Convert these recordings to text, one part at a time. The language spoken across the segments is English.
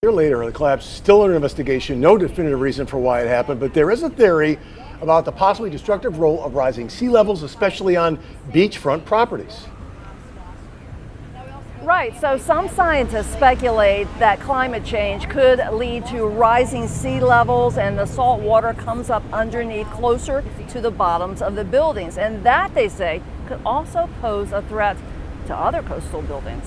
A year later, the collapse is still under investigation. No definitive reason for why it happened, but there is a theory about the possibly destructive role of rising sea levels, especially on beachfront properties. Right, so some scientists speculate that climate change could lead to rising sea levels and the salt water comes up underneath closer to the bottoms of the buildings. And that, they say, could also pose a threat to other coastal buildings.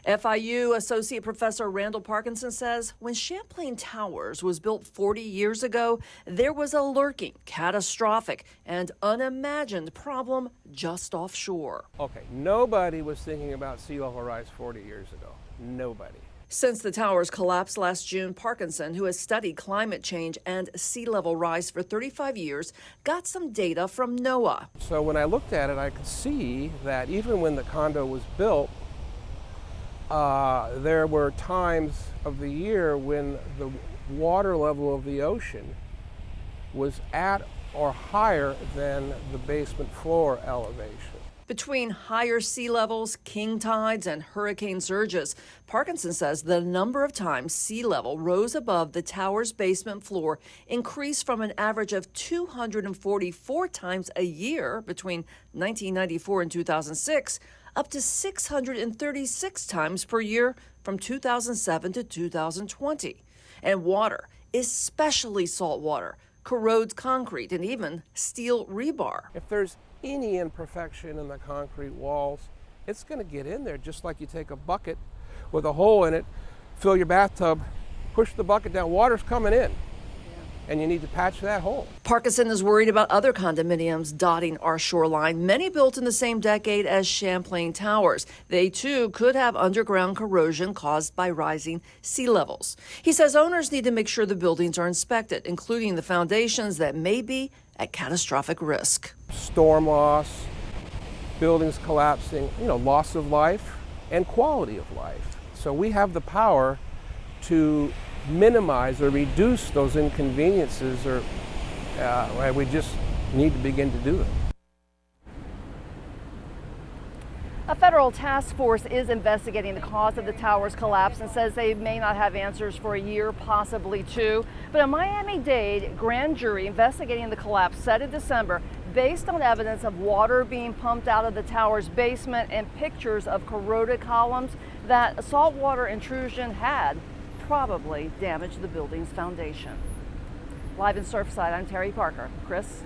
FIU Associate Professor Randall Parkinson says when Champlain Towers was built 40 years ago, there was a lurking, catastrophic, and unimagined problem just offshore. Okay, nobody was thinking about sea level rise 40 years ago. Nobody. Since the towers collapsed last June, Parkinson, who has studied climate change and sea level rise for 35 years, got some data from NOAA. So when I looked at it, I could see that even when the condo was built, there were times of the year when the water level of the ocean was at or higher than the basement floor elevation. Between higher sea levels, king tides, and hurricane surges, Parkinson says the number of times sea level rose above the tower's basement floor increased from an average of 244 times a year between 1994 and 2006 up to 636 times per year from 2007 to 2020. And water, especially salt water, corrodes concrete and even steel rebar. If there's any imperfection in the concrete walls, it's going to get in there, just like you take a bucket with a hole in it, fill your bathtub, push the bucket down, water's coming in. And you need to patch that hole. Parkinson is worried about other condominiums dotting our shoreline, many built in the same decade as Champlain Towers. They, too, could have underground corrosion caused by rising sea levels. He says owners need to make sure the buildings are inspected, including the foundations that may be at catastrophic risk. Storm loss, buildings collapsing, loss of life and quality of life. So we have the power to minimize or reduce those inconveniences, or we just need to begin to do it. A federal task force is investigating the cause of the tower's collapse and says they may not have answers for a year, possibly two. But a Miami-Dade grand jury investigating the collapse said in December, based on evidence of water being pumped out of the tower's basement and pictures of corroded columns, that saltwater intrusion had probably damaged the building's foundation. Live in Surfside, I'm Terry Parker. Chris?